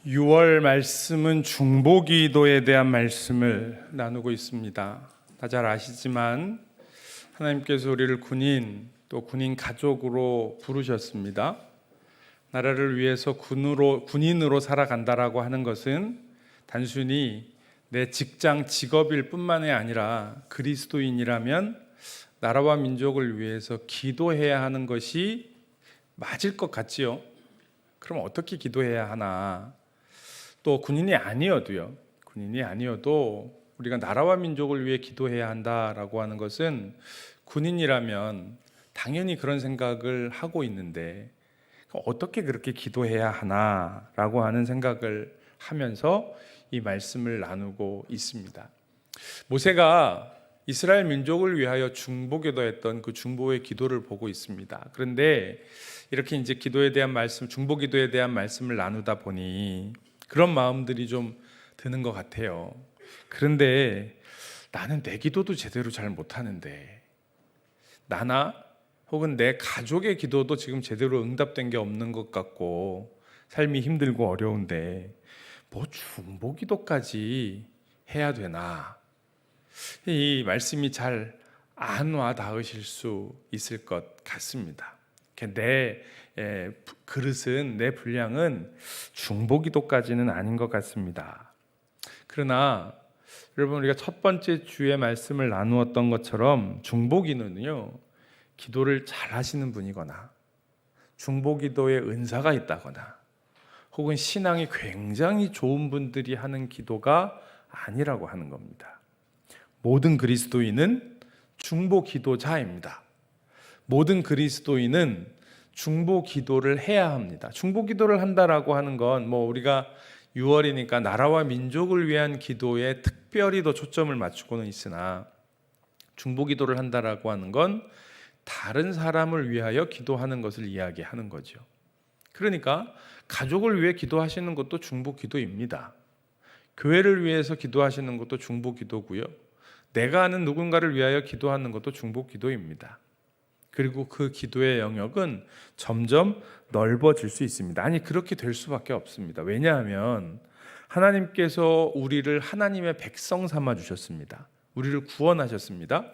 6월 말씀은 중보기도에 대한 말씀을 나누고 있습니다. 다 잘 아시지만 하나님께서 우리를 군인 또 군인 가족으로 부르셨습니다. 나라를 위해서 군인으로 살아간다라고 하는 것은 단순히 내 직장 직업일 뿐만이 아니라 그리스도인이라면 나라와 민족을 위해서 기도해야 하는 것이 맞을 것 같지요. 그럼 어떻게 기도해야 하나? 또 군인이 아니어도 우리가 나라와 민족을 위해 기도해야 한다라고 하는 것은 군인이라면 당연히 그런 생각을 하고 있는데 어떻게 그렇게 기도해야 하나라고 하는 생각을 하면서 이 말씀을 나누고 있습니다. 모세가 이스라엘 민족을 위하여 중보기도했던 그 중보의 기도를 보고 있습니다. 그런데 이렇게 이제 기도에 대한 말씀, 중보기도에 대한 말씀을 나누다 보니 그런 마음들이 좀 드는 것 같아요. 그런데 나는 내 기도도 제대로 잘 못하는데, 나나 혹은 내 가족의 기도도 지금 제대로 응답된 게 없는 것 같고 삶이 힘들고 어려운데 뭐 중보기도까지 해야 되나? 이 말씀이 잘 안 와 닿으실 수 있을 것 같습니다. 내 그릇은, 내 분량은 중보기도까지는 아닌 것 같습니다. 그러나 여러분, 우리가 첫 번째 주의 말씀을 나누었던 것처럼 중보기도는요, 기도를 잘 하시는 분이거나 중보기도에 은사가 있다거나 혹은 신앙이 굉장히 좋은 분들이 하는 기도가 아니라고 하는 겁니다. 모든 그리스도인은 중보기도자입니다. 모든 그리스도인은 중보기도를 해야 합니다. 중보기도를 한다라고 하는 건 우리가 6월이니까 나라와 민족을 위한 기도에 특별히 더 초점을 맞추고는 있으나, 중보기도를 한다라고 하는 건 다른 사람을 위하여 기도하는 것을 이야기하는 거죠. 그러니까 가족을 위해 기도하시는 것도 중보기도입니다. 교회를 위해서 기도하시는 것도 중보기도고요. 내가 아는 누군가를 위하여 기도하는 것도 중보기도입니다. 그리고 그 기도의 영역은 점점 넓어질 수 있습니다. 아니, 그렇게 될 수밖에 없습니다. 왜냐하면 하나님께서 우리를 하나님의 백성 삼아 주셨습니다. 우리를 구원하셨습니다.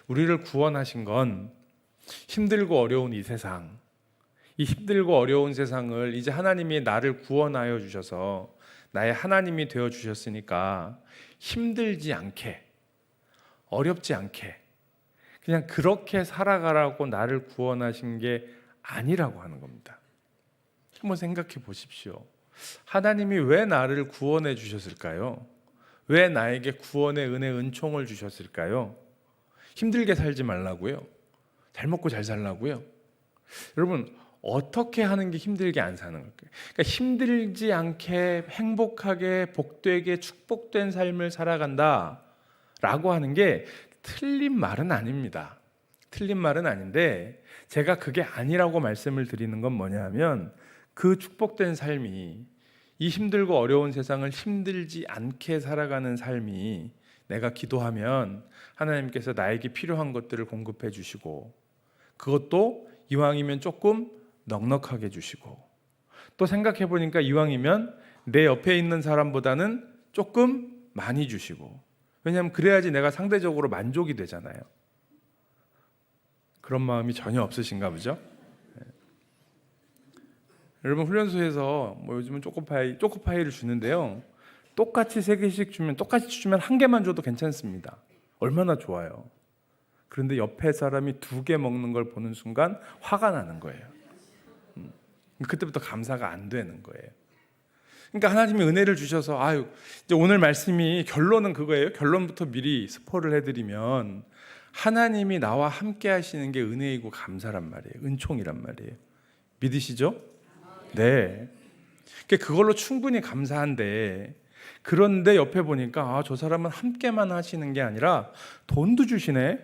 우리를 구원하신 건 힘들고 어려운 이 세상, 이 힘들고 어려운 세상을 이제 하나님이 나를 구원하여 주셔서 나의 하나님이 되어 주셨으니까 힘들지 않게, 어렵지 않게 그냥 그렇게 살아가라고 나를 구원하신 게 아니라고 하는 겁니다. 한번 생각해 보십시오. 하나님이 왜 나를 구원해 주셨을까요? 왜 나에게 구원의 은혜, 은총을 주셨을까요? 힘들게 살지 말라고요? 잘 먹고 잘 살라고요? 여러분, 어떻게 하는 게 힘들게 안 사는 걸까요? 그러니까 힘들지 않게 행복하게 복되게 축복된 삶을 살아간다라고 하는 게 틀린 말은 아닙니다. 틀린 말은 아닌데, 제가 그게 아니라고 말씀을 드리는 건 뭐냐면, 그 축복된 삶이, 이 힘들고 어려운 세상을 힘들지 않게 살아가는 삶이, 내가 기도하면 하나님께서 나에게 필요한 것들을 공급해 주시고, 그것도 이왕이면 조금 넉넉하게 주시고, 또 생각해 보니까 이왕이면 내 옆에 있는 사람보다는 조금 많이 주시고, 왜냐하면 그래야지 내가 상대적으로 만족이 되잖아요. 그런 마음이 전혀 없으신가 보죠? 네. 여러분, 훈련소에서 요즘은 초코파이를 주는데요, 똑같이 3개씩 주면, 똑같이 주면 1개만 줘도 괜찮습니다. 얼마나 좋아요. 그런데 옆에 사람이 2개 먹는 걸 보는 순간 화가 나는 거예요. 그때부터 감사가 안 되는 거예요. 그러니까 하나님이 은혜를 주셔서 이제 오늘 말씀이 결론은 그거예요. 결론부터 미리 스포를 해드리면, 하나님이 나와 함께 하시는 게 은혜이고 감사란 말이에요. 은총이란 말이에요. 믿으시죠? 네. 그걸로 충분히 감사한데, 그런데 옆에 보니까 저 사람은 함께만 하시는 게 아니라 돈도 주시네?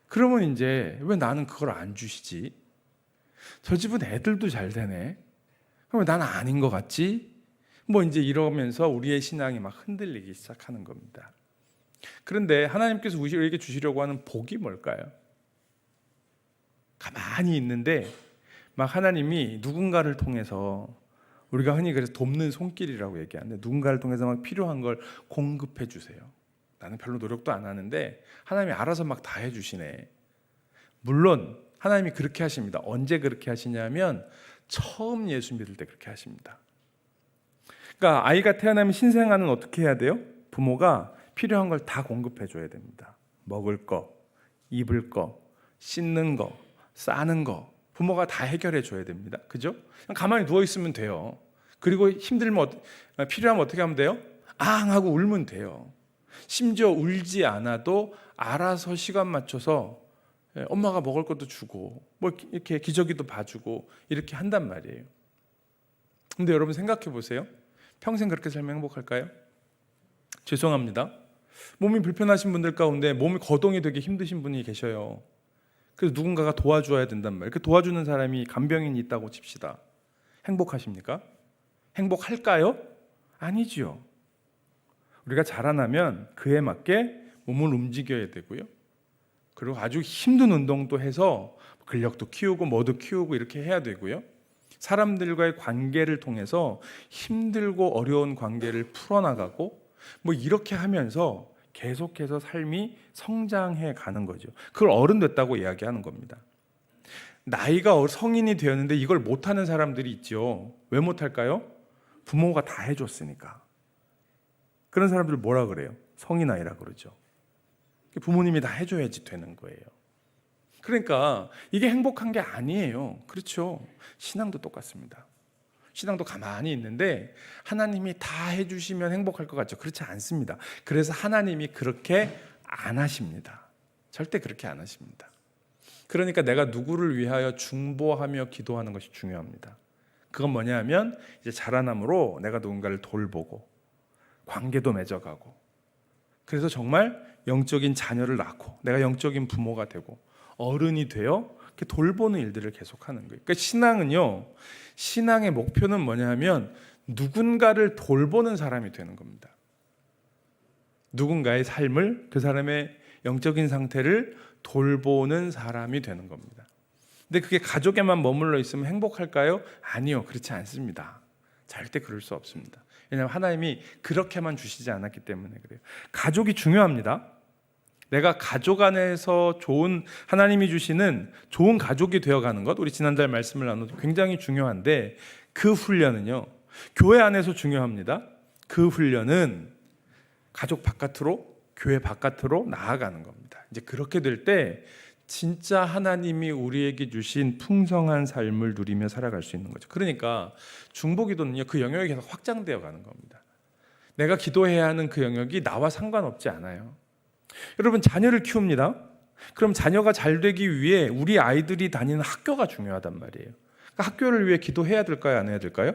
그러면 이제 왜 나는 그걸 안 주시지? 저 집은 애들도 잘 되네? 그럼 난 아닌 것 같지? 이제 이러면서 우리의 신앙이 막 흔들리기 시작하는 겁니다. 그런데 하나님께서 우리에게 주시려고 하는 복이 뭘까요? 가만히 있는데 막 하나님이 누군가를 통해서 우리가 흔히 그래서 돕는 손길이라고 얘기하는데 누군가를 통해서 막 필요한 걸 공급해 주세요. 나는 별로 노력도 안 하는데 하나님이 알아서 막 다 해주시네. 물론 하나님이 그렇게 하십니다. 언제 그렇게 하시냐면 처음 예수 믿을 때 그렇게 하십니다. 그러니까 아이가 태어나면 신생아는 어떻게 해야 돼요? 부모가 필요한 걸 다 공급해 줘야 됩니다. 먹을 거, 입을 거, 씻는 거, 싸는 거 부모가 다 해결해 줘야 됩니다. 그죠? 그냥 가만히 누워 있으면 돼요. 그리고 힘들면 필요하면 어떻게 하면 돼요? 앙 하고 울면 돼요. 심지어 울지 않아도 알아서 시간 맞춰서 엄마가 먹을 것도 주고 뭐 이렇게 기저귀도 봐주고 이렇게 한단 말이에요. 근데 여러분 생각해 보세요. 평생 그렇게 살면 행복할까요? 죄송합니다. 몸이 불편하신 분들 가운데 몸이 거동이 되게 힘드신 분이 계셔요. 그래서 누군가가 도와줘야 된단 말이에요. 그 도와주는 사람이 간병인이 있다고 칩시다. 행복하십니까? 행복할까요? 아니지요. 우리가 자라나면 그에 맞게 몸을 움직여야 되고요. 그리고 아주 힘든 운동도 해서 근력도 키우고 뭐도 키우고 이렇게 해야 되고요. 사람들과의 관계를 통해서 힘들고 어려운 관계를 풀어나가고 뭐 이렇게 하면서 계속해서 삶이 성장해 가는 거죠. 그걸 어른 됐다고 이야기하는 겁니다. 나이가 성인이 되었는데 이걸 못하는 사람들이 있죠. 왜 못할까요? 부모가 다 해줬으니까. 그런 사람들 뭐라 그래요? 성인아이라 그러죠. 부모님이 다 해줘야지 되는 거예요. 그러니까 이게 행복한 게 아니에요. 그렇죠? 신앙도 똑같습니다. 신앙도 가만히 있는데 하나님이 다 해주시면 행복할 것 같죠? 그렇지 않습니다. 그래서 하나님이 그렇게 안 하십니다. 절대 그렇게 안 하십니다. 그러니까 내가 누구를 위하여 중보하며 기도하는 것이 중요합니다. 그건 뭐냐면 이제 자라남으로 내가 누군가를 돌보고 관계도 맺어가고 그래서 정말 영적인 자녀를 낳고 내가 영적인 부모가 되고 어른이 되어 이렇게 돌보는 일들을 계속하는 거예요. 그러니까 신앙은요, 신앙의 목표는 뭐냐면 누군가를 돌보는 사람이 되는 겁니다. 누군가의 삶을, 그 사람의 영적인 상태를 돌보는 사람이 되는 겁니다. 근데 그게 가족에만 머물러 있으면 행복할까요? 아니요, 그렇지 않습니다. 절대 그럴 수 없습니다. 왜냐하면 하나님이 그렇게만 주시지 않았기 때문에 그래요. 가족이 중요합니다. 내가 가족 안에서 좋은 하나님이 주시는 좋은 가족이 되어가는 것, 우리 지난달 말씀을 나눠도 굉장히 중요한데 그 훈련은요, 교회 안에서 중요합니다. 그 훈련은 가족 바깥으로, 교회 바깥으로 나아가는 겁니다. 이제 그렇게 될 때 진짜 하나님이 우리에게 주신 풍성한 삶을 누리며 살아갈 수 있는 거죠. 그러니까 중보기도는요, 그 영역이 계속 확장되어 가는 겁니다. 내가 기도해야 하는 그 영역이 나와 상관없지 않아요. 여러분, 자녀를 키웁니다. 그럼 자녀가 잘 되기 위해 우리 아이들이 다니는 학교가 중요하단 말이에요. 그러니까 학교를 위해 기도해야 될까요? 안 해야 될까요?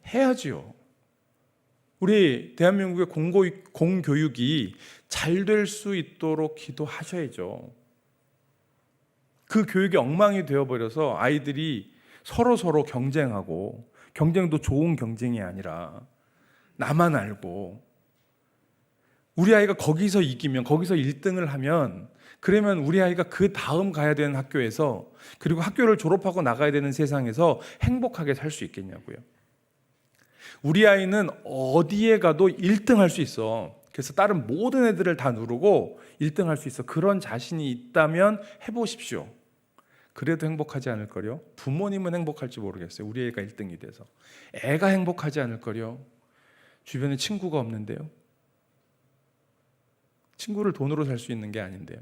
해야지요. 우리 대한민국의 공교육이 잘 될 수 있도록 기도하셔야죠. 그 교육이 엉망이 되어버려서 아이들이 서로 경쟁하고, 경쟁도 좋은 경쟁이 아니라 나만 알고, 우리 아이가 거기서 이기면, 거기서 1등을 하면, 그러면 우리 아이가 그 다음 가야 되는 학교에서, 그리고 학교를 졸업하고 나가야 되는 세상에서 행복하게 살 수 있겠냐고요. 우리 아이는 어디에 가도 1등 할 수 있어. 그래서 다른 모든 애들을 다 누르고 1등 할 수 있어. 그런 자신이 있다면 해보십시오. 그래도 행복하지 않을 거요. 부모님은 행복할지 모르겠어요. 우리 애가 1등이 돼서. 애가 행복하지 않을 거요. 주변에 친구가 없는데요. 친구를 돈으로 살 수 있는 게 아닌데요.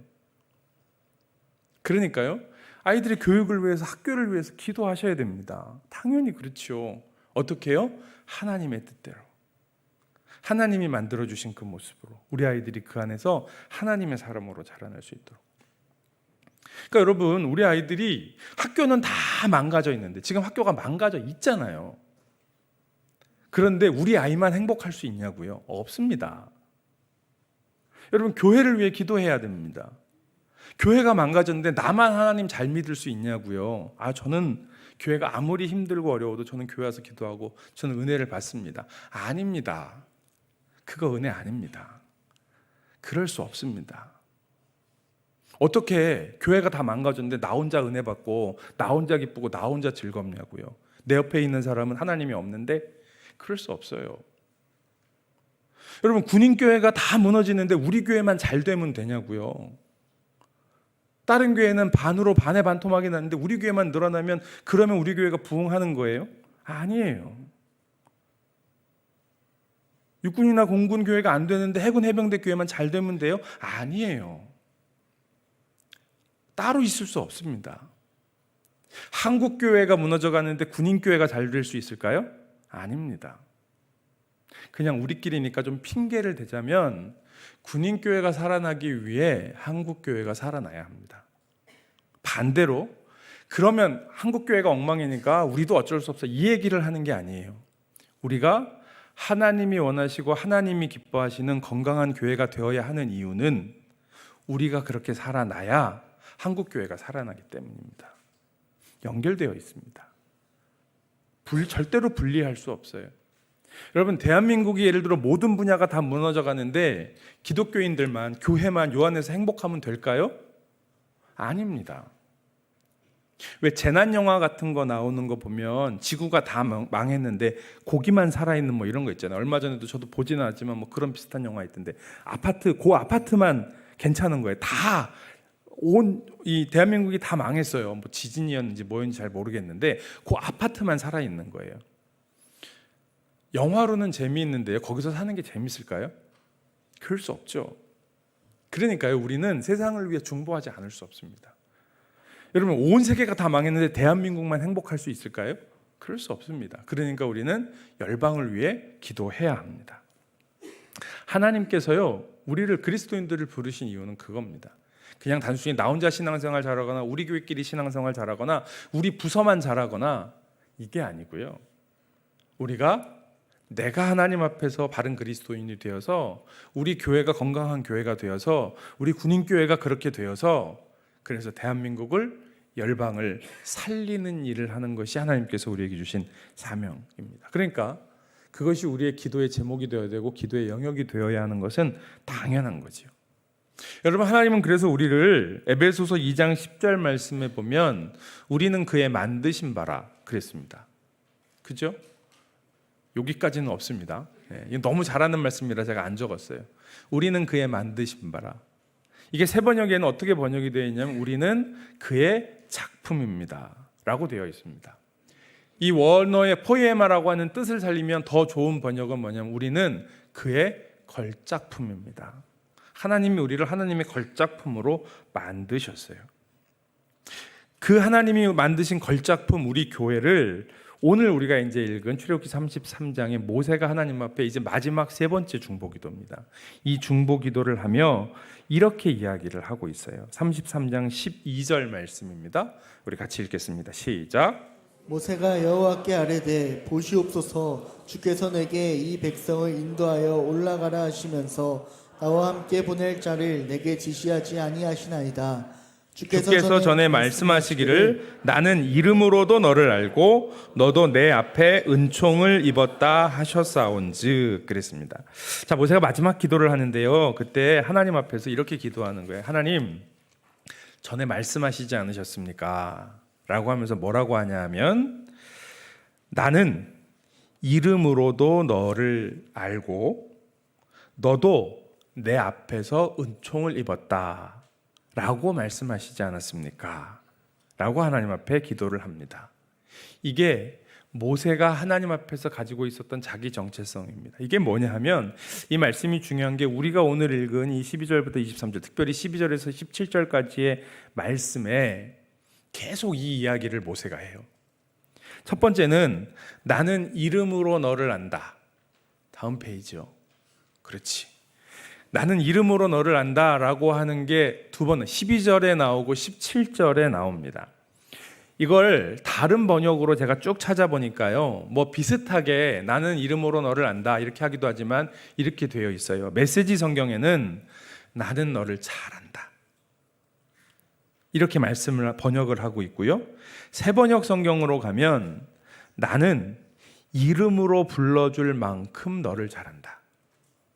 그러니까요, 아이들의 교육을 위해서, 학교를 위해서 기도하셔야 됩니다. 당연히 그렇죠. 어떻게 해요? 하나님의 뜻대로, 하나님이 만들어주신 그 모습으로 우리 아이들이 그 안에서 하나님의 사람으로 자라날 수 있도록. 그러니까 여러분, 우리 아이들이 학교는 다 망가져 있는데, 지금 학교가 망가져 있잖아요. 그런데 우리 아이만 행복할 수 있냐고요? 없습니다. 여러분, 교회를 위해 기도해야 됩니다. 교회가 망가졌는데 나만 하나님 잘 믿을 수 있냐고요? 저는 교회가 아무리 힘들고 어려워도 저는 교회 와서 기도하고 저는 은혜를 받습니다. 아닙니다. 그거 은혜 아닙니다. 그럴 수 없습니다. 어떻게 교회가 다 망가졌는데 나 혼자 은혜 받고 나 혼자 기쁘고 나 혼자 즐겁냐고요? 내 옆에 있는 사람은 하나님이 없는데 그럴 수 없어요. 여러분, 군인교회가 다 무너지는데 우리 교회만 잘 되면 되냐고요. 다른 교회는 반으로 반에 반토막이 났는데 우리 교회만 늘어나면 그러면 우리 교회가 부흥하는 거예요? 아니에요. 육군이나 공군 교회가 안 되는데 해군 해병대 교회만 잘 되면 돼요? 아니에요. 따로 있을 수 없습니다. 한국 교회가 무너져 가는데 군인 교회가 잘 될 수 있을까요? 아닙니다. 그냥 우리끼리니까 좀 핑계를 대자면 군인 교회가 살아나기 위해 한국 교회가 살아나야 합니다. 반대로 그러면 한국 교회가 엉망이니까 우리도 어쩔 수 없어 이 얘기를 하는 게 아니에요. 우리가 하나님이 원하시고 하나님이 기뻐하시는 건강한 교회가 되어야 하는 이유는 우리가 그렇게 살아나야 한국 교회가 살아나기 때문입니다. 연결되어 있습니다. 절대로 분리할 수 없어요. 여러분, 대한민국이 예를 들어 모든 분야가 다 무너져 가는데 기독교인들만, 교회만 요 안에서 행복하면 될까요? 아닙니다. 왜 재난 영화 같은 거 나오는 거 보면 지구가 다 망했는데 고기만 살아있는 뭐 이런 거 있잖아요. 얼마 전에도 저도 보지는 않았지만 뭐 그런 비슷한 영화 있던데 그 아파트만 괜찮은 거예요. 다 이 대한민국이 다 망했어요. 뭐 지진이었는지 뭐였는지 잘 모르겠는데 그 아파트만 살아있는 거예요. 영화로는 재미있는데요. 거기서 사는 게 재밌을까요? 그럴 수 없죠. 그러니까요, 우리는 세상을 위해 중보하지 않을 수 없습니다. 여러분, 온 세계가 다 망했는데 대한민국만 행복할 수 있을까요? 그럴 수 없습니다. 그러니까 우리는 열방을 위해 기도해야 합니다. 하나님께서요, 우리를 그리스도인들을 부르신 이유는 그겁니다. 그냥 단순히 나 혼자 신앙생활 잘하거나 우리 교회끼리 신앙생활 잘하거나 우리 부서만 잘하거나 이게 아니고요. 내가 하나님 앞에서 바른 그리스도인이 되어서 우리 교회가 건강한 교회가 되어서 우리 군인교회가 그렇게 되어서 그래서 대한민국을 열방을 살리는 일을 하는 것이 하나님께서 우리에게 주신 사명입니다. 그러니까 그것이 우리의 기도의 제목이 되어야 되고 기도의 영역이 되어야 하는 것은 당연한 거죠. 여러분, 하나님은 그래서 우리를 에베소서 2장 10절 말씀에 보면 우리는 그의 만드신 바라 그랬습니다. 그죠? 여기까지는 없습니다. 이거 너무 잘하는 말씀이라 제가 안 적었어요. 우리는 그의 만드신 바라. 이게 세 번역에는 어떻게 번역이 되어 있냐면 우리는 그의 작품입니다 라고 되어 있습니다. 이 원어의 포에마라고 하는 뜻을 살리면 더 좋은 번역은 뭐냐면 우리는 그의 걸작품입니다. 하나님이 우리를 하나님의 걸작품으로 만드셨어요. 그 하나님이 만드신 걸작품 우리 교회를 오늘 우리가 이제 읽은 출애굽기 33장의 모세가 하나님 앞에 이제 마지막 세 번째 중보기도입니다. 이 중보기도를 하며 이렇게 이야기를 하고 있어요. 33장 12절 말씀입니다. 우리 같이 읽겠습니다. 시작. 모세가 여호와께 아뢰되 보시옵소서 주께서 내게 이 백성을 인도하여 올라가라 하시면서 나와 함께 보낼 자를 내게 지시하지 아니하시나이다. 주께서 전에 말씀하시기를 나는 이름으로도 너를 알고 너도 내 앞에 은총을 입었다 하셨사온즉 그랬습니다. 자, 모세가 마지막 기도를 하는데요. 그때 하나님 앞에서 이렇게 기도하는 거예요. 하나님, 전에 말씀하시지 않으셨습니까? 라고 하면서 뭐라고 하냐 하면 나는 이름으로도 너를 알고 너도 내 앞에서 은총을 입었다 라고 말씀하시지 않았습니까? 라고 하나님 앞에 기도를 합니다. 이게 모세가 하나님 앞에서 가지고 있었던 자기 정체성입니다. 이게 뭐냐 하면 이 말씀이 중요한 게 우리가 오늘 읽은 이 12절부터 23절 특별히 12절에서 17절까지의 말씀에 계속 이 이야기를 모세가 해요. 첫 번째는 나는 이름으로 너를 안다. 다음 페이지요. 그렇지. 나는 이름으로 너를 안다라고 하는 게 두 번은 12절에 나오고 17절에 나옵니다. 이걸 다른 번역으로 제가 쭉 찾아보니까요. 뭐 비슷하게 나는 이름으로 너를 안다 이렇게 하기도 하지만 이렇게 되어 있어요. 메시지 성경에는 나는 너를 잘 안다. 이렇게 번역을 하고 있고요. 새 번역 성경으로 가면 나는 이름으로 불러줄 만큼 너를 잘 안다.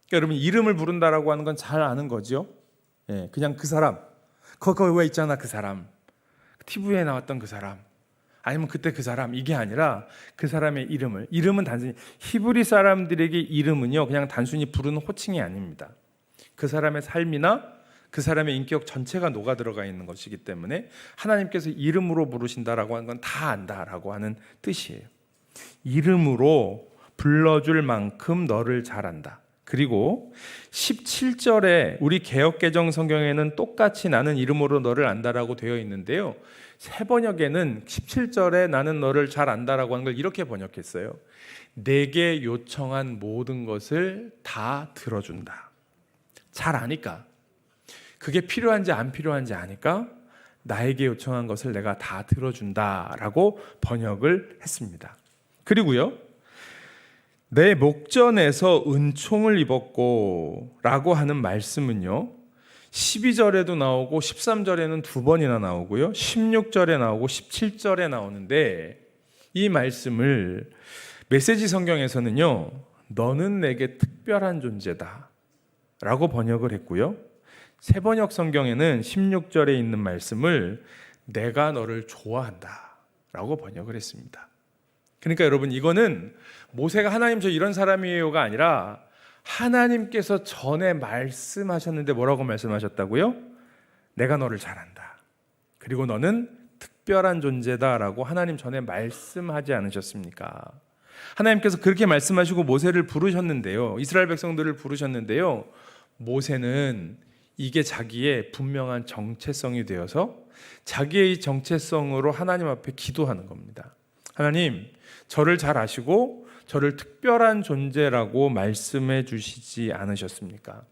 그러니까 여러분 이름을 부른다라고 하는 건 잘 아는 거죠. 그냥 그 사람, 거기 왜 있잖아 그 사람, TV에 나왔던 그 사람, 아니면 그때 그 사람 이게 아니라 그 사람의 이름은 단순히 히브리 사람들에게 이름은요 그냥 단순히 부르는 호칭이 아닙니다. 그 사람의 삶이나 그 사람의 인격 전체가 녹아 들어가 있는 것이기 때문에 하나님께서 이름으로 부르신다라고 하는 건 다 안다라고 하는 뜻이에요. 이름으로 불러줄 만큼 너를 잘 안다. 그리고 17절에 우리 개역개정 성경에는 똑같이 나는 이름으로 너를 안다라고 되어 있는데요. 새 번역에는 17절에 나는 너를 잘 안다라고 하는 걸 이렇게 번역했어요. 내게 요청한 모든 것을 다 들어준다. 잘 아니까. 그게 필요한지 안 필요한지 아니까 나에게 요청한 것을 내가 다 들어준다라고 번역을 했습니다. 그리고요. 내 목전에서 은총을 입었고 라고 하는 말씀은요 12절에도 나오고 13절에는 두 번이나 나오고요 16절에 나오고 17절에 나오는데 이 말씀을 메시지 성경에서는요 너는 내게 특별한 존재다 라고 번역을 했고요 새 번역 성경에는 16절에 있는 말씀을 내가 너를 좋아한다 라고 번역을 했습니다. 그러니까 여러분 이거는 모세가 하나님 저 이런 사람이에요가 아니라 하나님께서 전에 말씀하셨는데 뭐라고 말씀하셨다고요? 내가 너를 잘한다. 그리고 너는 특별한 존재다라고 하나님 전에 말씀하지 않으셨습니까? 하나님께서 그렇게 말씀하시고 모세를 부르셨는데요. 이스라엘 백성들을 부르셨는데요. 모세는 이게 자기의 분명한 정체성이 되어서 자기의 이 정체성으로 하나님 앞에 기도하는 겁니다. 하나님, 저를 잘 아시고 저를 특별한 존재라고 말씀해 주시지 않으셨습니까?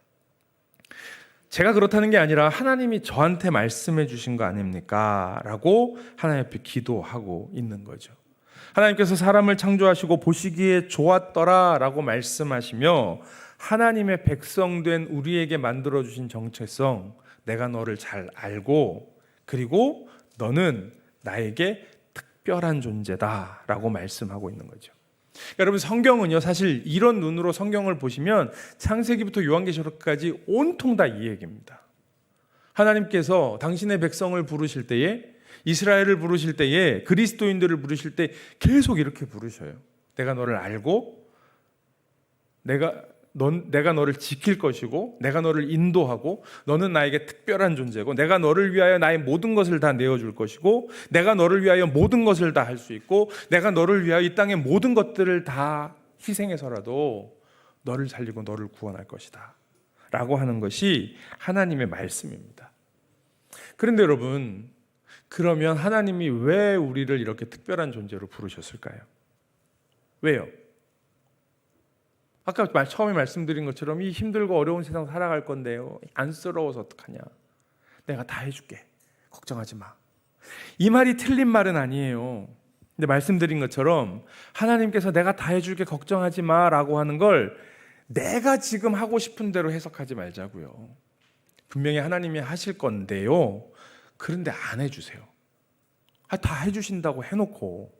제가 그렇다는 게 아니라 하나님이 저한테 말씀해 주신 거 아닙니까? 라고 하나님 앞에 기도하고 있는 거죠. 하나님께서 사람을 창조하시고 보시기에 좋았더라 라고 말씀하시며 하나님의 백성된 우리에게 만들어주신 정체성, 내가 너를 잘 알고 그리고 너는 나에게 특별한 존재다라고 말씀하고 있는 거죠. 여러분 성경은요 사실 이런 눈으로 성경을 보시면 창세기부터 요한계시록까지 온통 다 이 얘기입니다. 하나님께서 당신의 백성을 부르실 때에 이스라엘을 부르실 때에 그리스도인들을 부르실 때 계속 이렇게 부르셔요. 내가 너를 알고 내가 너를 지킬 것이고 내가 너를 인도하고 너는 나에게 특별한 존재고 내가 너를 위하여 나의 모든 것을 다 내어줄 것이고 내가 너를 위하여 모든 것을 다 할 수 있고 내가 너를 위하여 이 땅의 모든 것들을 다 희생해서라도 너를 살리고 너를 구원할 것이다 라고 하는 것이 하나님의 말씀입니다. 그런데 여러분 그러면 하나님이 왜 우리를 이렇게 특별한 존재로 부르셨을까요? 왜요? 아까 처음에 말씀드린 것처럼 이 힘들고 어려운 세상 살아갈 건데요. 안쓰러워서 어떡하냐. 내가 다 해줄게. 걱정하지 마. 이 말이 틀린 말은 아니에요. 근데 말씀드린 것처럼 하나님께서 내가 다 해줄게 걱정하지 마라고 하는 걸 내가 지금 하고 싶은 대로 해석하지 말자고요. 분명히 하나님이 하실 건데요. 그런데 안 해주세요. 다 해주신다고 해놓고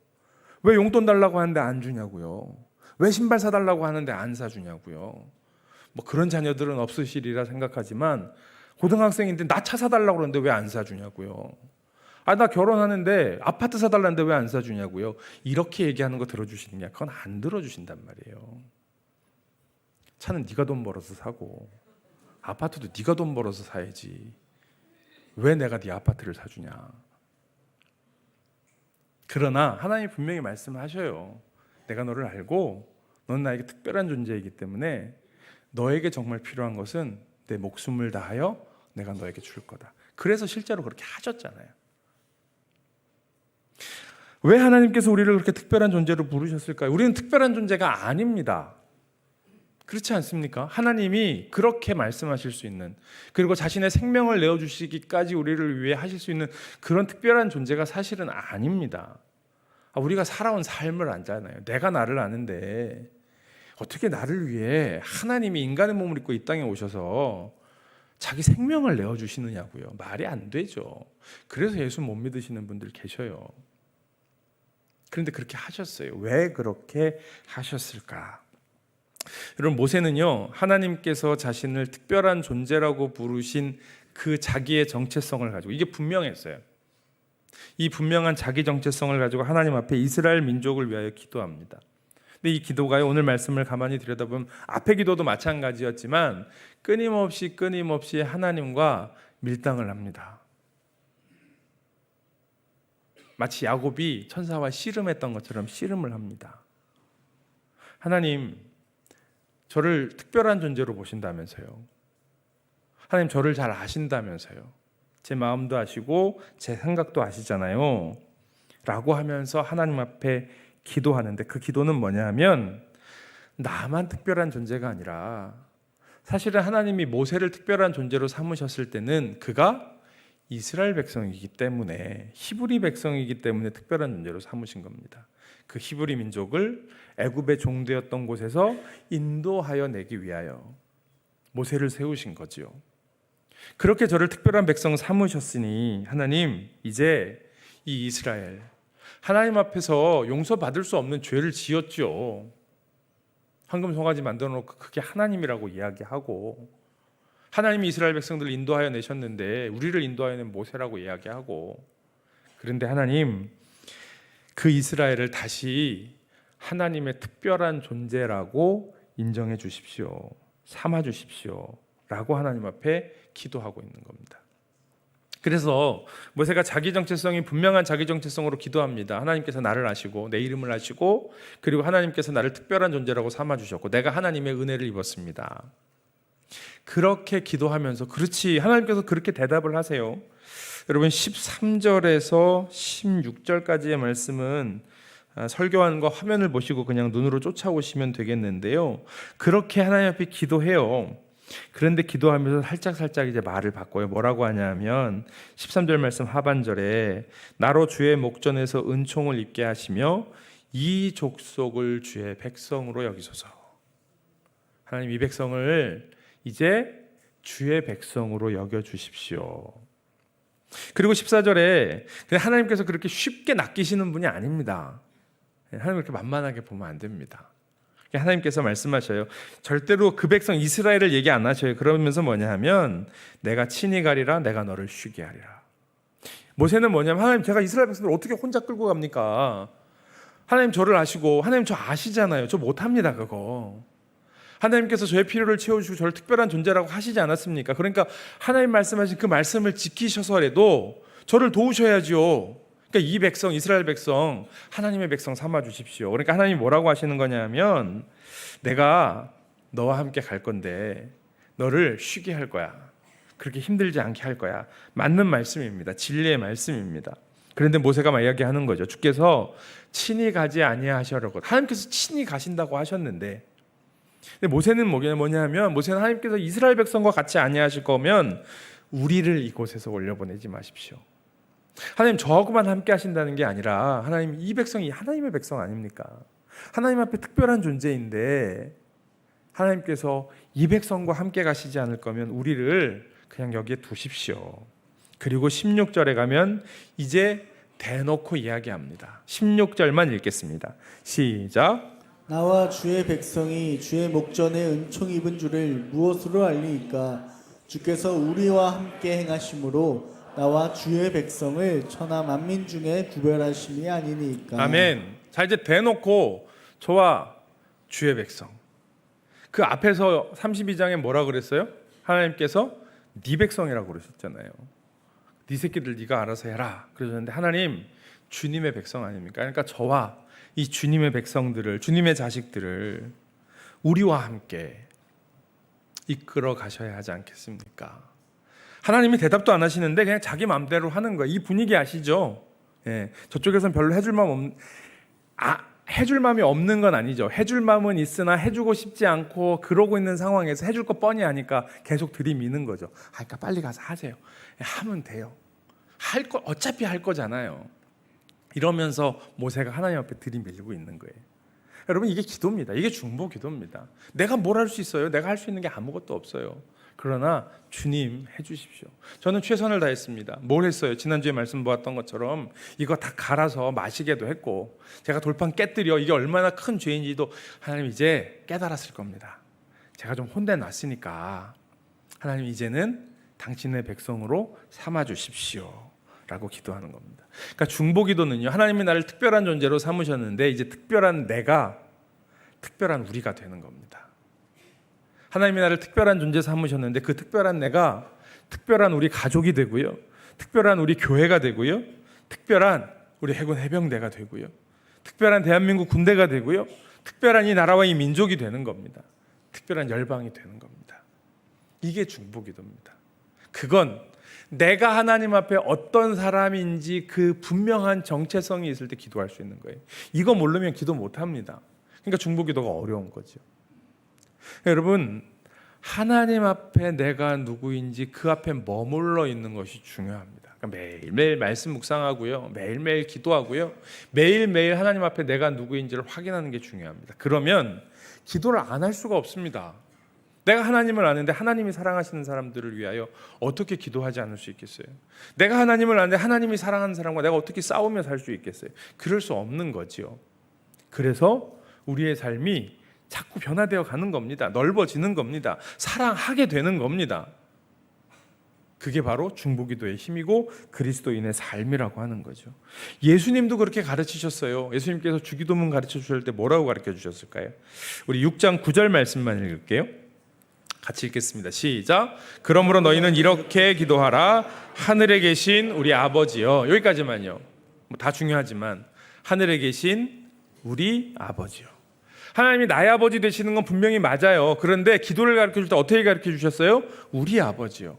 왜 용돈 달라고 하는데 안 주냐고요. 왜 신발 사달라고 하는데 안 사주냐고요. 뭐 그런 자녀들은 없으시리라 생각하지만 고등학생인데 나 차 사달라고 그러는데 왜 안 사주냐고요. 나 결혼하는데 아파트 사달라는데 왜 안 사주냐고요. 이렇게 얘기하는 거 들어주시느냐. 그건 안 들어주신단 말이에요. 차는 네가 돈 벌어서 사고 아파트도 네가 돈 벌어서 사야지. 왜 내가 네 아파트를 사주냐. 그러나 하나님이 분명히 말씀하셔요. 내가 너를 알고 너는 나에게 특별한 존재이기 때문에 너에게 정말 필요한 것은 내 목숨을 다하여 내가 너에게 줄 거다. 그래서 실제로 그렇게 하셨잖아요. 왜 하나님께서 우리를 그렇게 특별한 존재로 부르셨을까요? 우리는 특별한 존재가 아닙니다. 그렇지 않습니까? 하나님이 그렇게 말씀하실 수 있는 그리고 자신의 생명을 내어주시기까지 우리를 위해 하실 수 있는 그런 특별한 존재가 사실은 아닙니다. 우리가 살아온 삶을 알잖아요. 내가 나를 아는데 어떻게 나를 위해 하나님이 인간의 몸을 입고 이 땅에 오셔서 자기 생명을 내어주시느냐고요. 말이 안 되죠. 그래서 예수 못 믿으시는 분들 계셔요. 그런데 그렇게 하셨어요. 왜 그렇게 하셨을까? 여러분 모세는요 하나님께서 자신을 특별한 존재라고 부르신 그 자기의 정체성을 가지고 이게 분명했어요. 이 분명한 자기 정체성을 가지고 하나님 앞에 이스라엘 민족을 위하여 기도합니다. 근데 이 기도가요, 오늘 말씀을 가만히 들여다보면 앞의 기도도 마찬가지였지만 끊임없이 하나님과 밀당을 합니다. 마치 야곱이 천사와 씨름했던 것처럼 씨름을 합니다. 하나님, 저를 특별한 존재로 보신다면서요. 하나님, 저를 잘 아신다면서요. 제 마음도 아시고 제 생각도 아시잖아요. 라고 하면서 하나님 앞에 기도하는데, 그 기도는 뭐냐 하면 나만 특별한 존재가 아니라 사실은 하나님이 모세를 특별한 존재로 삼으셨을 때는 그가 이스라엘 백성이기 때문에, 히브리 백성이기 때문에 특별한 존재로 삼으신 겁니다. 그 히브리 민족을 애굽의 종되었던 곳에서 인도하여 내기 위하여 모세를 세우신 거지요. 그렇게 저를 특별한 백성 삼으셨으니 하나님, 이제 이 이스라엘, 하나님 앞에서 용서받을 수 없는 죄를 지었죠. 황금 송아지 만들어 놓고 그게 하나님이라고 이야기하고, 하나님이 이스라엘 백성들을 인도하여 내셨는데 우리를 인도하여 낸 모세라고 이야기하고, 그런데 하나님, 그 이스라엘을 다시 하나님의 특별한 존재라고 인정해 주십시오. 삼아 주십시오. 라고 하나님 앞에 기도하고 있는 겁니다. 그래서 모세가 자기 정체성이 분명한 자기 정체성으로 기도합니다. 하나님께서 나를 아시고 내 이름을 아시고, 그리고 하나님께서 나를 특별한 존재라고 삼아 주셨고 내가 하나님의 은혜를 입었습니다. 그렇게 기도하면서, 그렇지, 하나님께서 그렇게 대답을 하세요. 여러분 13절에서 16절까지의 말씀은 설교하는 거 화면을 보시고 그냥 눈으로 쫓아오시면 되겠는데요. 그렇게 하나님 앞에 기도해요. 그런데 기도하면서 살짝 이제 말을 바꿔요. 뭐라고 하냐면 13절 말씀 하반절에 나로 주의 목전에서 은총을 입게 하시며 이 족속을 주의 백성으로 여기소서. 하나님, 이 백성을 이제 주의 백성으로 여겨 주십시오. 그리고 14절에 하나님께서 그렇게 쉽게 낚이시는 분이 아닙니다. 하나님 그렇게 만만하게 보면 안 됩니다. 하나님께서 말씀하셔요. 절대로 그 백성 이스라엘을 얘기 안 하셔요. 그러면서 뭐냐 하면 내가 친히 가리라, 내가 너를 쉬게 하리라. 모세는 뭐냐면, 하나님, 제가 이스라엘 백성들 어떻게 혼자 끌고 갑니까? 하나님 저를 아시고, 하나님 저 아시잖아요. 저 못합니다 그거. 하나님께서 저의 필요를 채워주시고 저를 특별한 존재라고 하시지 않았습니까? 그러니까 하나님 말씀하신 그 말씀을 지키셔서라도 저를 도우셔야죠. 그러니까 이 백성, 이스라엘 백성, 하나님의 백성 삼아 주십시오. 그러니까 하나님이 뭐라고 하시는 거냐면, 내가 너와 함께 갈 건데 너를 쉬게 할 거야. 그렇게 힘들지 않게 할 거야. 맞는 말씀입니다. 진리의 말씀입니다. 그런데 모세가 막 이야기하는 거죠. 주께서 친히 가지 아니하시려고, 하나님께서 친히 가신다고 하셨는데, 근데 모세는 뭐냐면, 모세는 하나님께서 이스라엘 백성과 같이 아니하실 거면 우리를 이곳에서 올려보내지 마십시오. 하나님 저하고만 함께 하신다는 게 아니라, 하나님 이 백성이 하나님의 백성 아닙니까? 하나님 앞에 특별한 존재인데 하나님께서 이 백성과 함께 가시지 않을 거면 우리를 그냥 여기에 두십시오. 그리고 16절에 가면 이제 대놓고 이야기합니다. 16절만 읽겠습니다. 시작. 나와 주의 백성이 주의 목전에 은총 입은 줄을 무엇으로 알리이까? 주께서 우리와 함께 행하심으로 나와 주의 백성을 천하 만민 중에 구별하심이 아니니까. 아멘. 자, 이제 대놓고 저와 주의 백성. 그 앞에서 32장에 뭐라 그랬어요? 하나님께서 네 백성이라고 그러셨잖아요. 네 새끼들 네가 알아서 해라 그러셨는데, 하나님 주님의 백성 아닙니까? 그러니까 저와 이 주님의 백성들을, 주님의 자식들을 우리와 함께 이끌어 가셔야 하지 않겠습니까? 하나님이 대답도 안 하시는데 그냥 자기 마음대로 하는 거예요. 이 분위기 아시죠? 예, 저쪽에서는 별로 해줄 마음이 없는 건 아니죠. 해줄 마음은 있으나 해주고 싶지 않고 그러고 있는 상황에서 해줄 거 뻔히 아니까 계속 들이미는 거죠. 그러니까 빨리 가서 하세요. 하면 돼요. 어차피 할 거잖아요. 이러면서 모세가 하나님 앞에 들이밀고 있는 거예요. 여러분, 이게 기도입니다. 이게 중보 기도입니다. 내가 뭘 할 수 있어요? 내가 할 수 있는 게 아무것도 없어요. 그러나 주님 해주십시오. 저는 최선을 다했습니다. 뭘 했어요? 지난주에 말씀 보았던 것처럼 이거 다 갈아서 마시게도 했고, 제가 돌판 깨뜨려 이게 얼마나 큰 죄인지도 하나님 이제 깨달았을 겁니다. 제가 좀 혼내놨으니까 하나님 이제는 당신의 백성으로 삼아주십시오 라고 기도하는 겁니다. 그러니까 중보기도는요, 하나님이 나를 특별한 존재로 삼으셨는데 이제 특별한 내가 특별한 우리가 되는 겁니다. 하나님이 나를 특별한 존재 삼으셨는데 그 특별한 내가 특별한 우리 가족이 되고요, 특별한 우리 교회가 되고요, 특별한 우리 해군 해병대가 되고요, 특별한 대한민국 군대가 되고요, 특별한 이 나라와 이 민족이 되는 겁니다. 특별한 열방이 되는 겁니다. 이게 중보기도입니다. 그건 내가 하나님 앞에 어떤 사람인지 그 분명한 정체성이 있을 때 기도할 수 있는 거예요. 이거 모르면 기도 못합니다. 그러니까 중보기도가 어려운 거죠. 여러분, 하나님 앞에 내가 누구인지 그 앞에 머물러 있는 것이 중요합니다. 그러니까 매일매일 말씀 묵상하고요, 매일매일 기도하고요, 매일매일 하나님 앞에 내가 누구인지를 확인하는 게 중요합니다. 그러면 기도를 안 할 수가 없습니다. 내가 하나님을 아는데 하나님이 사랑하시는 사람들을 위하여 어떻게 기도하지 않을 수 있겠어요? 내가 하나님을 아는데 하나님이 사랑하는 사람과 내가 어떻게 싸우며 살 수 있겠어요? 그럴 수 없는 거지요. 그래서 우리의 삶이 자꾸 변화되어 가는 겁니다. 넓어지는 겁니다. 사랑하게 되는 겁니다. 그게 바로 중보기도의 힘이고 그리스도인의 삶이라고 하는 거죠. 예수님도 그렇게 가르치셨어요. 예수님께서 주기도문 가르쳐 주실 때 뭐라고 가르쳐 주셨을까요? 우리 6장 9절 말씀만 읽을게요. 같이 읽겠습니다. 시작. 그러므로 너희는 이렇게 기도하라. 하늘에 계신 우리 아버지여. 여기까지만요. 다 중요하지만 하늘에 계신 우리 아버지요. 하나님이 나의 아버지 되시는 건 분명히 맞아요. 그런데 기도를 가르쳐 줄 때 어떻게 가르쳐 주셨어요? 우리 아버지요.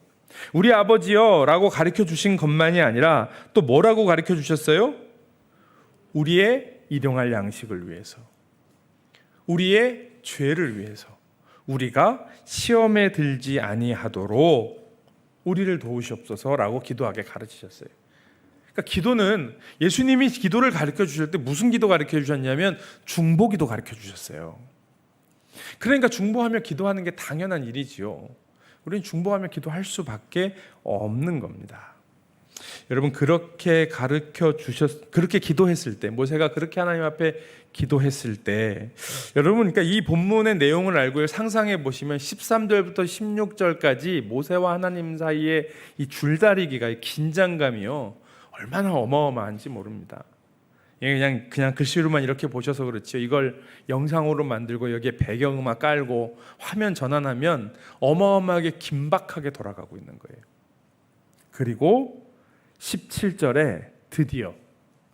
우리 아버지요 라고 가르쳐 주신 것만이 아니라 또 뭐라고 가르쳐 주셨어요? 우리의 일용할 양식을 위해서, 우리의 죄를 위해서, 우리가 시험에 들지 아니하도록 우리를 도우시옵소서라고 기도하게 가르치셨어요. 그러니까 기도는 예수님이 기도를 가르쳐 주실 때 무슨 기도 가르쳐 주셨냐면 중보기도 가르쳐 주셨어요. 그러니까 중보하며 기도하는 게 당연한 일이지요. 우리는 중보하며 기도할 수밖에 없는 겁니다. 여러분, 그렇게 그렇게 기도했을 때, 모세가 그렇게 하나님 앞에 기도했을 때, 여러분, 그러니까 이 본문의 내용을 알고 상상해 보시면 13절부터 16절까지 모세와 하나님 사이의 이 줄다리기가, 이 긴장감이요, 얼마나 어마어마한지 모릅니다. 그냥 글씨로만 이렇게 보셔서 그렇죠. 이걸 영상으로 만들고 여기에 배경음악 깔고 화면 전환하면 어마어마하게 긴박하게 돌아가고 있는 거예요. 그리고 17절에 드디어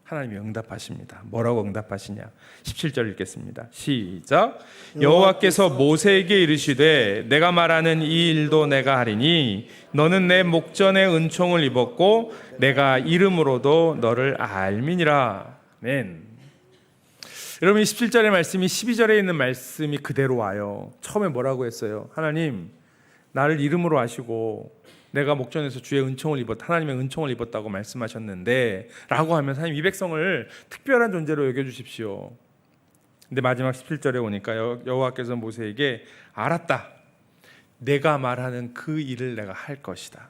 하나님이 응답하십니다. 뭐라고 응답하시냐? 17절 읽겠습니다. 시작. 여호와께서 모세에게 이르시되 내가 말하는 이 일도 내가 하리니 너는 내 목전에 은총을 입었고 내가 이름으로도 너를 알미니라. 아멘. 여러분, 이 17절의 말씀이 12절에 있는 말씀이 그대로 와요. 처음에 뭐라고 했어요? 하나님, 나를 이름으로 아시고 내가 목전에서 주의 은총을 하나님의 은총을 입었다고 말씀하셨는데 라고 하면서 하나님 이 백성을 특별한 존재로 여겨주십시오. 근데 마지막 17절에 오니까 여호와께서 모세에게 알았다. 내가 말하는 그 일을 내가 할 것이다.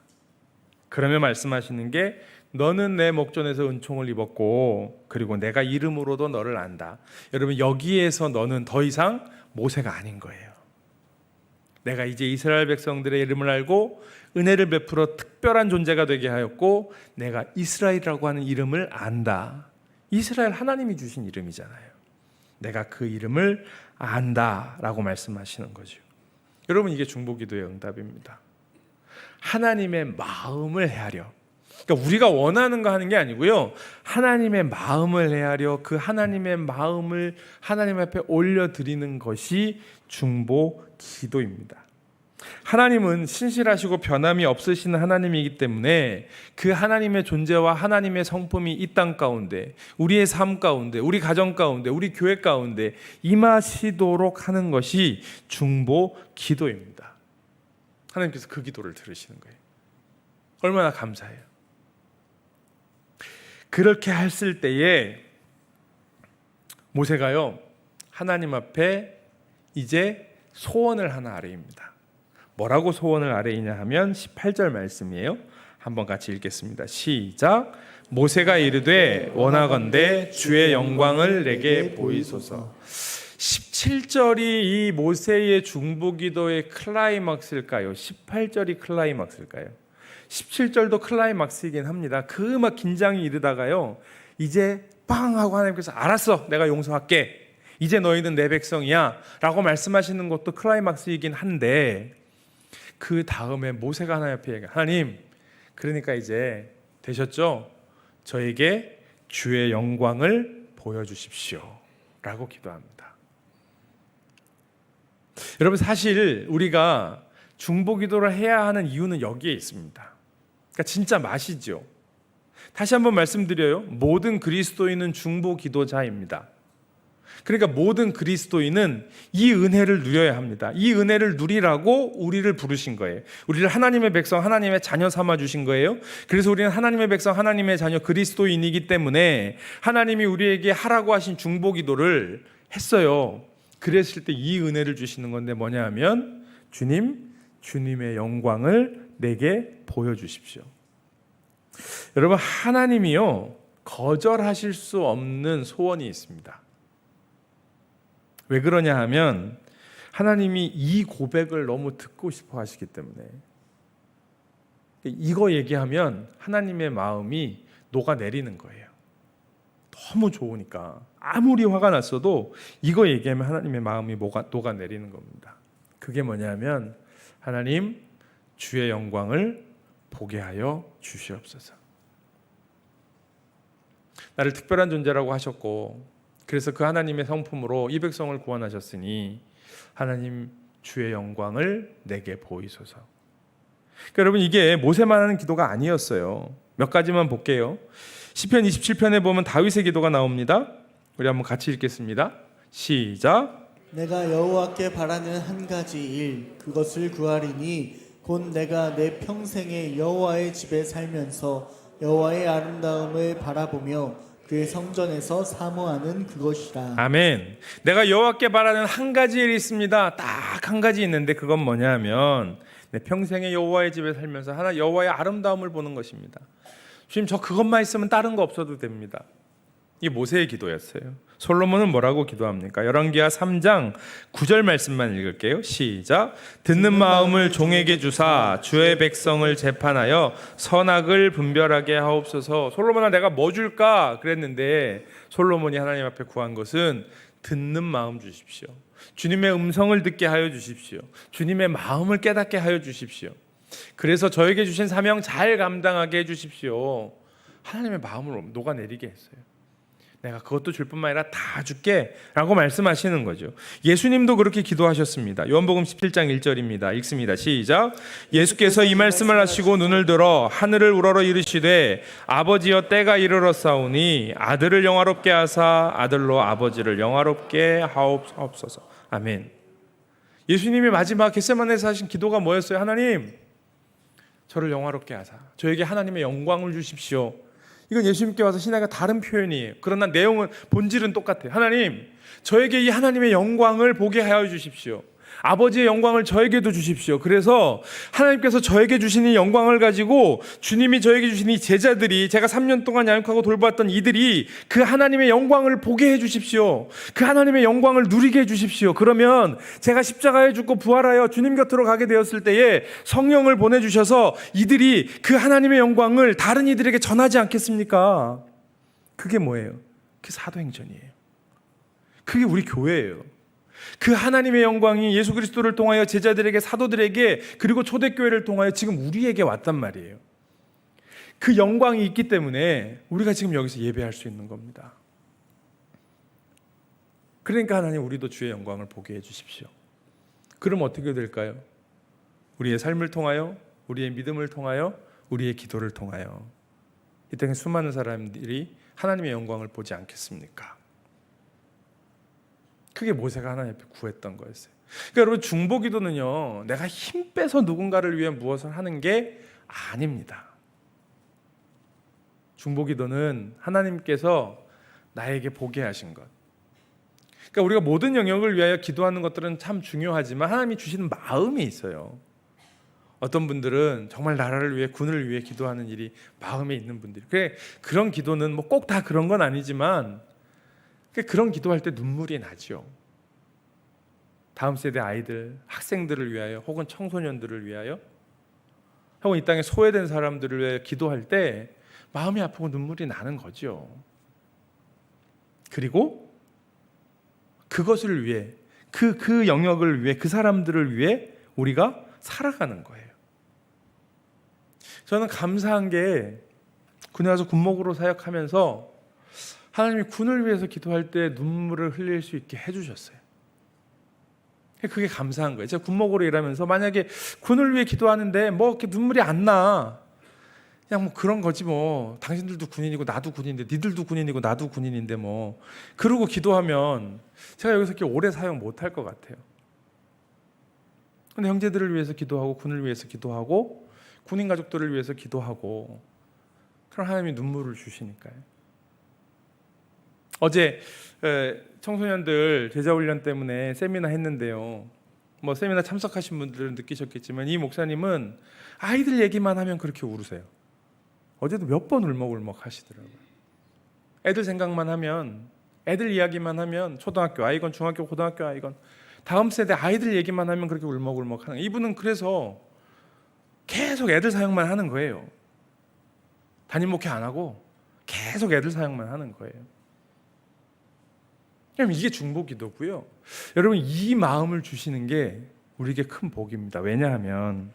그러면 말씀하시는 게 너는 내 목전에서 은총을 입었고 그리고 내가 이름으로도 너를 안다. 여러분, 여기에서 너는 더 이상 모세가 아닌 거예요. 내가 이제 이스라엘 백성들의 이름을 알고 은혜를 베풀어 특별한 존재가 되게 하였고 내가 이스라엘이라고 하는 이름을 안다. 이스라엘 하나님이 주신 이름이잖아요. 내가 그 이름을 안다라고 말씀하시는 거죠. 여러분, 이게 중보기도의 응답입니다. 하나님의 마음을 헤아려, 그러니까 우리가 원하는 거 하는 게 아니고요, 하나님의 마음을 헤아려 그 하나님의 마음을 하나님 앞에 올려드리는 것이 중보기도입니다. 하나님은 신실하시고 변함이 없으신 하나님이기 때문에 그 하나님의 존재와 하나님의 성품이 이 땅 가운데, 우리의 삶 가운데, 우리 가정 가운데, 우리 교회 가운데 임하시도록 하는 것이 중보기도입니다. 하나님께서 그 기도를 들으시는 거예요. 얼마나 감사해요. 그렇게 했을 때에 모세가요, 하나님 앞에 이제 소원을 하나 아뢰입니다. 뭐라고 소원을 아뢰이냐 하면 18절 말씀이에요. 한번 같이 읽겠습니다. 시작. 모세가 이르되 원하건대 주의 영광을 내게 보이소서. 17절이 이 모세의 중보기도의 클라이막스일까요? 18절이 클라이막스일까요? 17절도 클라이막스이긴 합니다. 그 막 긴장이 이르다가요, 이제 빵 하고 하나님께서 알았어, 내가 용서할게, 이제 너희는 내 백성이야 라고 말씀하시는 것도 클라이막스이긴 한데, 그 다음에 모세가 하나님 앞에 얘기해요. 하나님, 그러니까 이제 되셨죠? 저에게 주의 영광을 보여주십시오 라고 기도합니다. 여러분, 사실 우리가 중보기도를 해야 하는 이유는 여기에 있습니다. 그러니까 진짜 맛이죠. 다시 한번 말씀드려요. 모든 그리스도인은 중보기도자입니다. 그러니까 모든 그리스도인은 이 은혜를 누려야 합니다. 이 은혜를 누리라고 우리를 부르신 거예요. 우리를 하나님의 백성, 하나님의 자녀 삼아 주신 거예요. 그래서 우리는 하나님의 백성, 하나님의 자녀, 그리스도인이기 때문에 하나님이 우리에게 하라고 하신 중보기도를 했어요. 그랬을 때 이 은혜를 주시는 건데 뭐냐 하면, 주님의 영광을 내게 보여주십시오. 여러분, 하나님이요, 거절하실 수 없는 소원이 있습니다. 왜 그러냐 하면, 하나님이 이 고백을 너무 듣고 싶어 하시기 때문에. 이거 얘기하면 하나님의 마음이 녹아내리는 거예요. 너무 좋으니까. 아무리 화가 났어도 이거 얘기하면 하나님의 마음이 녹아내리는 겁니다. 그게 뭐냐면, 하나님, 주의 영광을 보게 하여 주시옵소서. 나를 특별한 존재라고 하셨고, 그래서 그 하나님의 성품으로 이 백성을 구원하셨으니 하나님, 주의 영광을 내게 보이소서. 그러니까 여러분, 이게 모세만 하는 기도가 아니었어요. 몇 가지만 볼게요. 시편 27편에 보면 다윗의 기도가 나옵니다. 우리 한번 같이 읽겠습니다. 시작. 내가 여호와께 바라는 한 가지 일, 그것을 구하리니 곧 내가 내 평생에 여호와의 집에 살면서 여호와의 아름다움을 바라보며 그의 성전에서 사모하는 그것이라. 아멘. 내가 여호와께 바라는 한 가지 일이 있습니다. 딱 한 가지 있는데, 그건 뭐냐면 내 평생에 여호와의 집에 살면서 하나 여호와의 아름다움을 보는 것입니다. 주님, 저 그것만 있으면 다른 거 없어도 됩니다. 이 모세의 기도였어요. 솔로몬은 뭐라고 기도합니까? 열왕기하 3장 9절 말씀만 읽을게요. 시작. 듣는 마음을 종에게 주사 주의 백성을 재판하여 선악을 분별하게 하옵소서. 솔로몬아, 내가 뭐 줄까? 그랬는데 솔로몬이 하나님 앞에 구한 것은 듣는 마음 주십시오. 주님의 음성을 듣게 하여 주십시오. 주님의 마음을 깨닫게 하여 주십시오. 그래서 저에게 주신 사명 잘 감당하게 해 주십시오. 하나님의 마음을 녹아내리게 했어요. 내가 그것도 줄 뿐만 아니라 다 줄게 라고 말씀하시는 거죠. 예수님도 그렇게 기도하셨습니다. 요한복음 17장 1절입니다. 읽습니다. 시작. 예수께서 이 말씀을 하시고 눈을 들어 하늘을 우러러 이르시되 아버지여, 때가 이르렀사오니 아들을 영화롭게 하사 아들로 아버지를 영화롭게 하옵소서. 아멘. 예수님이 마지막 겟세마네에서 하신 기도가 뭐였어요? 하나님, 저를 영화롭게 하사 저에게 하나님의 영광을 주십시오. 이건 예수님께 와서 신앙과 다른 표현이에요. 그러나 내용은, 본질은 똑같아요. 하나님, 저에게 이 하나님의 영광을 보게 하여 주십시오. 아버지의 영광을 저에게도 주십시오. 그래서 하나님께서 저에게 주신 이 영광을 가지고 주님이 저에게 주신 이 제자들이, 제가 3년 동안 양육하고 돌봤던 이들이 그 하나님의 영광을 보게 해 주십시오. 그 하나님의 영광을 누리게 해 주십시오. 그러면 제가 십자가에 죽고 부활하여 주님 곁으로 가게 되었을 때에 성령을 보내주셔서 이들이 그 하나님의 영광을 다른 이들에게 전하지 않겠습니까? 그게 뭐예요? 그게 사도행전이에요. 그게 우리 교회예요. 그 하나님의 영광이 예수 그리스도를 통하여 제자들에게, 사도들에게, 그리고 초대교회를 통하여 지금 우리에게 왔단 말이에요. 그 영광이 있기 때문에 우리가 지금 여기서 예배할 수 있는 겁니다. 그러니까 하나님, 우리도 주의 영광을 보게 해주십시오. 그럼 어떻게 될까요? 우리의 삶을 통하여, 우리의 믿음을 통하여, 우리의 기도를 통하여 이 땅에 수많은 사람들이 하나님의 영광을 보지 않겠습니까? 그게 모세가 하나님 앞에 구했던 거였어요. 그러니까 여러분, 중보기도는요, 내가 힘 빼서 누군가를 위해 무엇을 하는 게 아닙니다. 중보기도는 하나님께서 나에게 보게 하신 것. 그러니까 우리가 모든 영역을 위하여 기도하는 것들은 참 중요하지만 하나님이 주시는 마음이 있어요. 어떤 분들은 정말 나라를 위해, 군을 위해 기도하는 일이 마음에 있는 분들이, 그런 기도는 뭐 꼭 다 그런 건 아니지만 그런 기도할 때 눈물이 나죠. 다음 세대 아이들, 학생들을 위하여, 혹은 청소년들을 위하여. 하고 이 땅에 소외된 사람들을 위해 기도할 때 마음이 아프고 눈물이 나는 거죠. 그리고 그것을 위해 그 영역을 위해 그 사람들을 위해 우리가 살아가는 거예요. 저는 감사한 게 군에 가서 군목으로 사역하면서 하나님이 군을 위해서 기도할 때 눈물을 흘릴 수 있게 해주셨어요. 그게 감사한 거예요. 제가 군목으로 일하면서 만약에 군을 위해 기도하는데 뭐 이렇게 눈물이 안 나, 그냥 뭐 그런 거지 뭐. 당신들도 군인이고 나도 군인인데, 니들도 군인이고 나도 군인인데 뭐. 그러고 기도하면 제가 여기서 이렇게 오래 사역 못 할 것 같아요. 근데 형제들을 위해서 기도하고 군을 위해서 기도하고 군인 가족들을 위해서 기도하고 그럼 하나님이 눈물을 주시니까요. 어제 청소년들 제자훈련 때문에 세미나 했는데요. 뭐 세미나 참석하신 분들은 느끼셨겠지만 이 목사님은 아이들 얘기만 하면 그렇게 울으세요. 어제도 몇 번 울먹울먹 하시더라고요. 애들 생각만 하면, 애들 이야기만 하면, 초등학교 아이건, 중학교, 고등학교 아이건, 다음 세대 아이들 얘기만 하면 그렇게 울먹울먹 하는 거예요. 이분은 그래서 계속 애들 사역만 하는 거예요. 담임 목회 안 하고 계속 애들 사역만 하는 거예요. 그럼 이게 중보기도고요. 여러분, 이 마음을 주시는 게 우리에게 큰 복입니다. 왜냐하면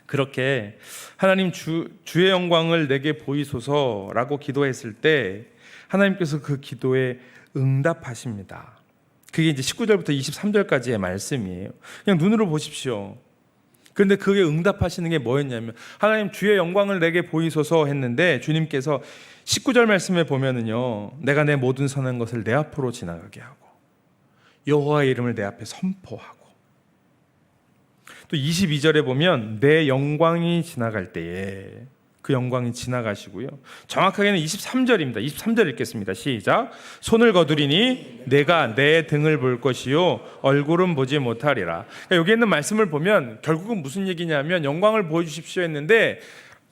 그렇게 하나님 주의 영광을 내게 보이소서라고 기도했을 때 하나님께서 그 기도에 응답하십니다. 그게 이제 19절부터 23절까지의 말씀이에요. 그냥 눈으로 보십시오. 그런데 그게 응답하시는 게 뭐였냐면 하나님 주의 영광을 내게 보이소서 했는데 주님께서 19절 말씀에 보면은요, 내가 내 모든 선한 것을 내 앞으로 지나가게 하고 여호와의 이름을 내 앞에 선포하고, 또 22절에 보면 내 영광이 지나갈 때에 그 영광이 지나가시고요. 정확하게는 23절입니다. 23절 읽겠습니다. 시작. 손을 거두리니 내가 내 등을 볼 것이요 얼굴은 보지 못하리라. 그러니까 여기 있는 말씀을 보면 결국은 무슨 얘기냐면 영광을 보여주십시오 했는데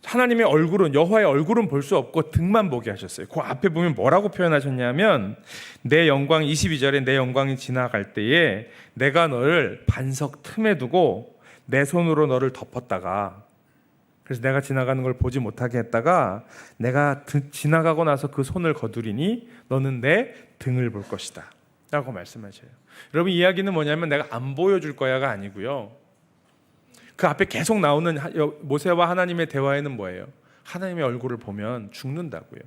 하나님의 얼굴은, 여호와의 얼굴은 볼 수 없고 등만 보게 하셨어요. 그 앞에 보면 뭐라고 표현하셨냐면 내 영광, 22절에 내 영광이 지나갈 때에 내가 너를 반석 틈에 두고 내 손으로 너를 덮었다가, 그래서 내가 지나가는 걸 보지 못하게 했다가 내가 지나가고 나서 그 손을 거두리니 너는 내 등을 볼 것이다 라고 말씀하셔요. 여러분, 이야기는 뭐냐면 내가 안 보여줄 거야가 아니고요, 그 앞에 계속 나오는 모세와 하나님의 대화에는 뭐예요? 하나님의 얼굴을 보면 죽는다고요.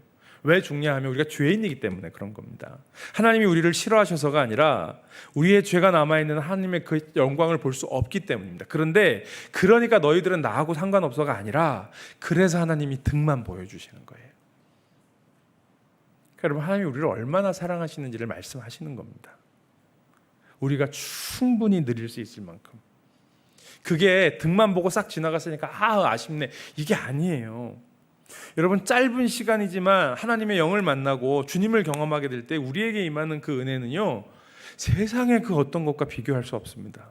왜 죽냐 하면 우리가 죄인이기 때문에 그런 겁니다. 하나님이 우리를 싫어하셔서가 아니라 우리의 죄가 남아있는 하나님의 그 영광을 볼 수 없기 때문입니다. 그런데 그러니까 너희들은 나하고 상관없어가 아니라 그래서 하나님이 등만 보여주시는 거예요. 그러니까 여러분, 하나님이 우리를 얼마나 사랑하시는지를 말씀하시는 겁니다. 우리가 충분히 누릴 수 있을 만큼. 그게 등만 보고 싹 지나갔으니까 아쉽네, 이게 아니에요. 여러분, 짧은 시간이지만 하나님의 영을 만나고 주님을 경험하게 될 때 우리에게 임하는 그 은혜는요, 세상의 그 어떤 것과 비교할 수 없습니다.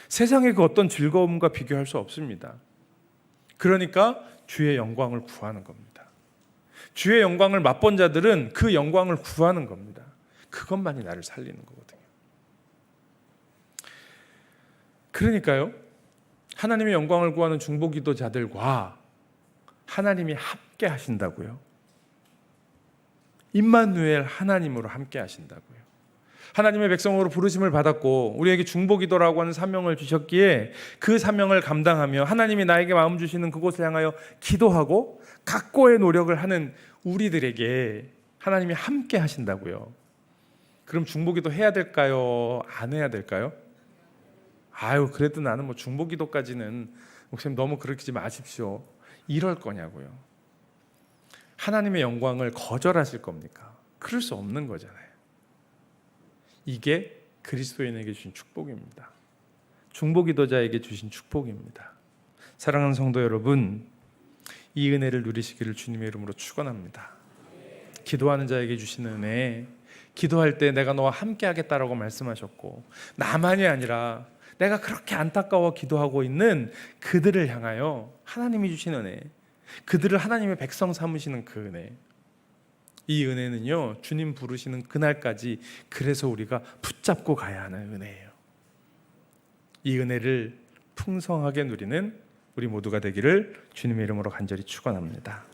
세상의 그 어떤 즐거움과 비교할 수 없습니다. 그러니까 주의 영광을 구하는 겁니다. 주의 영광을 맛본 자들은 그 영광을 구하는 겁니다. 그것만이 나를 살리는 거거든요. 그러니까요, 하나님의 영광을 구하는 중보기도자들과 하나님이 함께 하신다고요. 임마누엘, 하나님으로 함께 하신다고요. 하나님의 백성으로 부르심을 받았고 우리에게 중보기도라고 하는 사명을 주셨기에 그 사명을 감당하며 하나님이 나에게 마음 주시는 그곳을 향하여 기도하고 각고의 노력을 하는 우리들에게 하나님이 함께 하신다고요. 그럼 중보기도 해야 될까요? 안 해야 될까요? 그래도 나는 뭐 중보기도까지는 목사님 너무 그러지 마십시오, 이럴 거냐고요. 하나님의 영광을 거절하실 겁니까? 그럴 수 없는 거잖아요. 이게 그리스도인에게 주신 축복입니다. 중보기도자에게 주신 축복입니다. 사랑하는 성도 여러분, 이 은혜를 누리시기를 주님의 이름으로 축원합니다. 기도하는 자에게 주신 은혜, 기도할 때 내가 너와 함께 하겠다라고 말씀하셨고, 나만이 아니라 내가 그렇게 안타까워 기도하고 있는 그들을 향하여 하나님이 주신 은혜, 그들을 하나님의 백성 삼으시는 그 은혜, 이 은혜는요, 주님 부르시는 그날까지 그래서 우리가 붙잡고 가야 하는 은혜예요. 이 은혜를 풍성하게 누리는 우리 모두가 되기를 주님의 이름으로 간절히 축원합니다.